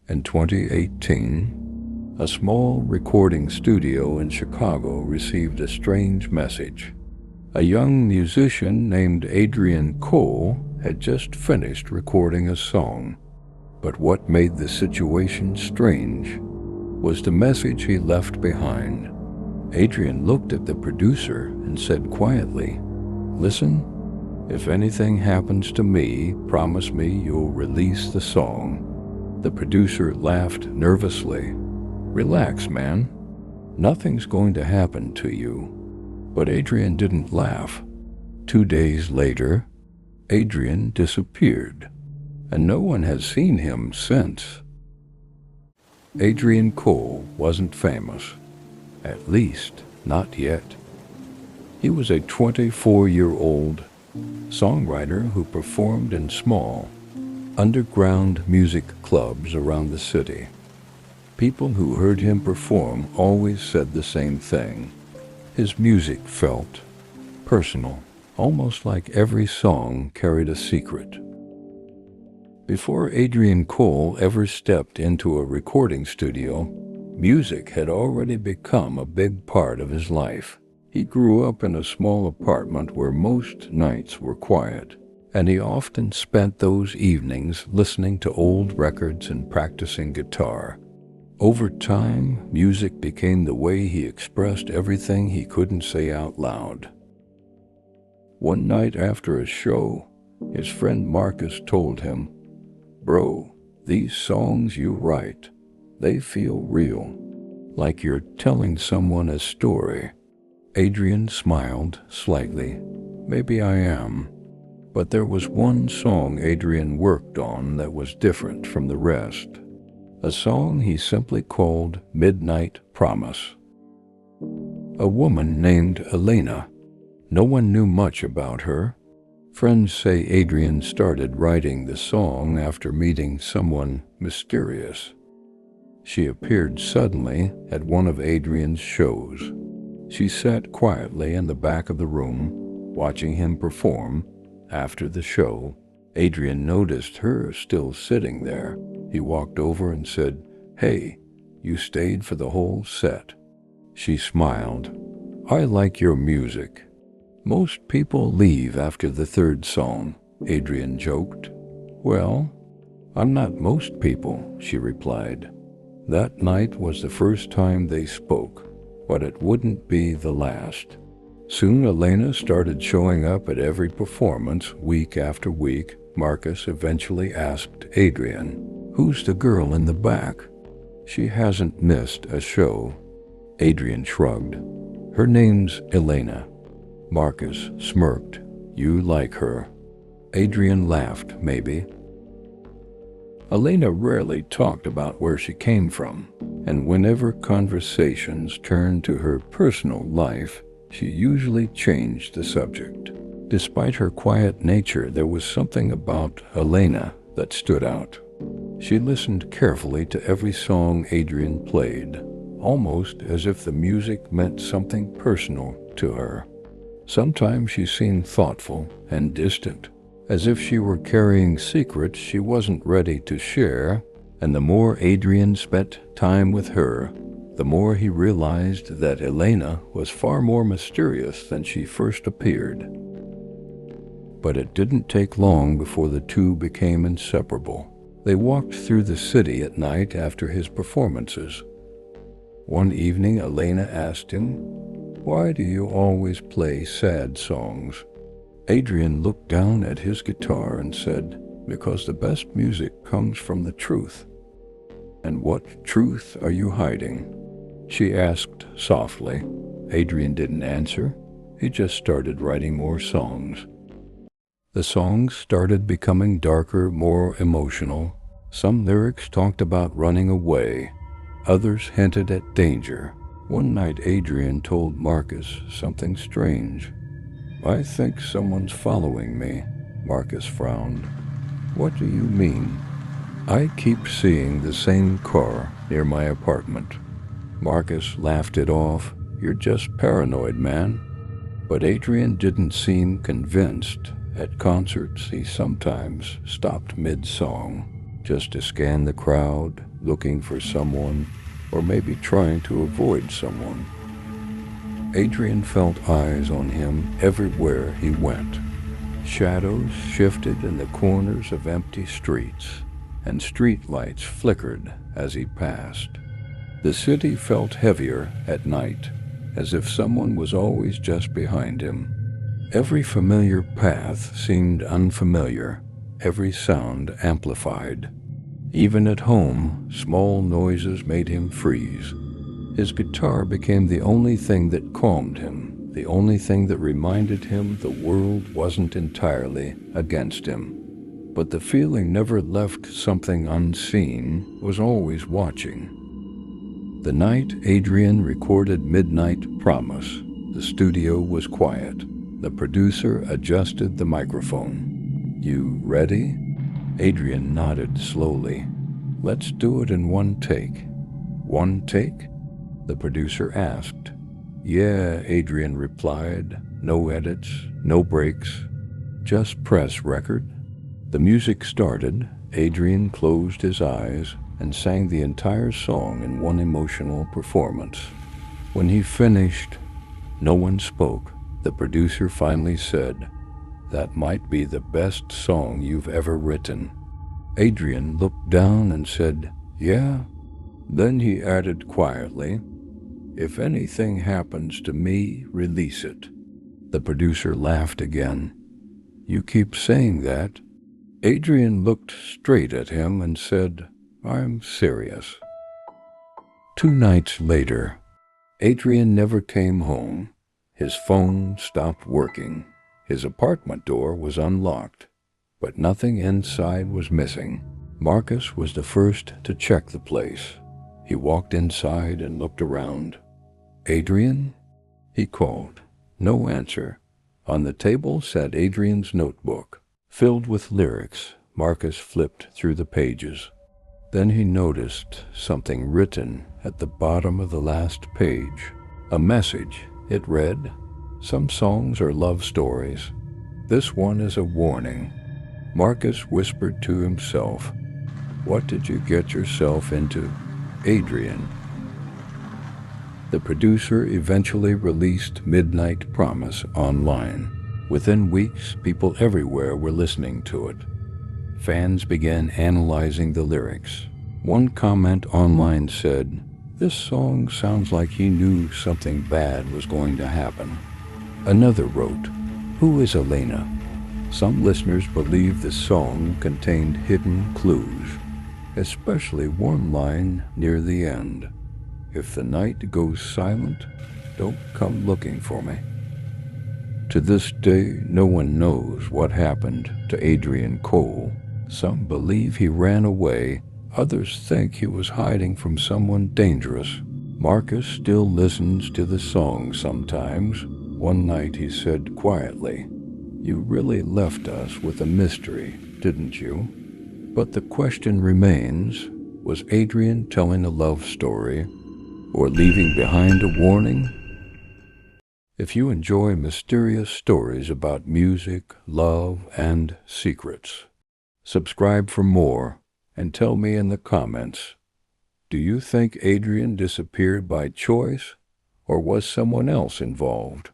In 2018, a small recording studio in Chicago received a strange message. A young musician named Adrian Cole had just finished recording a song. But what made the situation strange was the message he left behind. Adrian looked at the producer and said quietly, "Listen, if anything happens to me, promise me you'll release the song." The producer laughed nervously. "Relax, man. Nothing's going to happen to you." But Adrian didn't laugh. 2 days later, Adrian disappeared, and no one has seen him since. Adrian Cole wasn't famous, at least not yet. He was a 24-year-old songwriter who performed in small, underground music clubs around the city. People who heard him perform always said the same thing. His music felt personal, almost like every song carried a secret. Before Adrian Cole ever stepped into a recording studio, music had already become a big part of his life. He grew up in a small apartment where most nights were quiet, and he often spent those evenings listening to old records and practicing guitar. Over time, music became the way he expressed everything he couldn't say out loud. One night after a show, his friend Marcus told him, "Bro, these songs you write, they feel real, like you're telling someone a story." Adrian smiled slightly. "Maybe I am." But there was one song Adrian worked on that was different from the rest. A song he simply called Midnight Promise. A woman named Elena. No one knew much about her. Friends say Adrian started writing the song after meeting someone mysterious. She appeared suddenly at one of Adrian's shows. She sat quietly in the back of the room, watching him perform. After the show, Adrian noticed her still sitting there. He walked over and said, "Hey, you stayed for the whole set." She smiled. "I like your music." "Most people leave after the third song," Adrian joked. "Well, I'm not most people," she replied. That night was the first time they spoke, but it wouldn't be the last. Soon Elena started showing up at every performance week after week. Marcus eventually asked Adrian, "Who's the girl in the back? She hasn't missed a show." Adrian shrugged. "Her name's Elena." Marcus smirked. "You like her." Adrian laughed, maybe. Elena rarely talked about where she came from, and whenever conversations turned to her personal life, she usually changed the subject. Despite her quiet nature, there was something about Elena that stood out. She listened carefully to every song Adrian played, almost as if the music meant something personal to her. Sometimes she seemed thoughtful and distant, as if she were carrying secrets she wasn't ready to share, and the more Adrian spent time with her, the more he realized that Elena was far more mysterious than she first appeared. But it didn't take long before the two became inseparable. They walked through the city at night after his performances. One evening, Elena asked him, "Why do you always play sad songs?" Adrian looked down at his guitar and said, "Because the best music comes from the truth." "And what truth are you hiding?" she asked softly. Adrian didn't answer. He just started writing more songs. The songs started becoming darker, more emotional. Some lyrics talked about running away. Others hinted at danger. One night, Adrian told Marcus something strange. "I think someone's following me." Marcus frowned. "What do you mean?" "I keep seeing the same car near my apartment." Marcus laughed it off. "You're just paranoid, man." But Adrian didn't seem convinced. At concerts, he sometimes stopped mid-song just to scan the crowd, looking for someone, or maybe trying to avoid someone. Adrian felt eyes on him everywhere he went. Shadows shifted in the corners of empty streets, and street lights flickered as he passed. The city felt heavier at night, as if someone was always just behind him. Every familiar path seemed unfamiliar, every sound amplified. Even at home, small noises made him freeze. His guitar became the only thing that calmed him, the only thing that reminded him the world wasn't entirely against him. But the feeling never left. Something unseen was always watching. The night Adrian recorded Midnight Promise, the studio was quiet. The producer adjusted the microphone. "You ready?" Adrian nodded slowly. "Let's do it in one take." "One take?" the producer asked. "Yeah," Adrian replied. "No edits, no breaks. Just press record." The music started. Adrian closed his eyes and sang the entire song in one emotional performance. When he finished, no one spoke. The producer finally said, "That might be the best song you've ever written." Adrian looked down and said, "Yeah?" Then he added quietly, "If anything happens to me, release it." The producer laughed again. "You keep saying that." Adrian looked straight at him and said, "I'm serious." 2 nights later, Adrian never came home. His phone stopped working. His apartment door was unlocked, but nothing inside was missing. Marcus was the first to check the place. He walked inside and looked around. "Adrian?" he called. No answer. On the table sat Adrian's notebook, filled with lyrics. Marcus flipped through the pages. Then he noticed something written at the bottom of the last page. A message. It read, "Some songs are love stories. This one is a warning." Marcus whispered to himself, "What did you get yourself into, Adrian?" The producer eventually released Midnight Promise online. Within weeks, people everywhere were listening to it. Fans began analyzing the lyrics. One comment online said, "This song sounds like he knew something bad was going to happen." Another wrote, "Who is Elena?" Some listeners believed the song contained hidden clues, especially one line near the end. "If the night goes silent, don't come looking for me." To this day, no one knows what happened to Adrian Cole. Some believe he ran away. Others think he was hiding from someone dangerous. Marcus still listens to the song sometimes. One night he said quietly, "You really left us with a mystery, didn't you?" But the question remains, was Adrian telling a love story or leaving behind a warning? If you enjoy mysterious stories about music, love, and secrets, subscribe for more and tell me in the comments, do you think Adrian disappeared by choice or was someone else involved?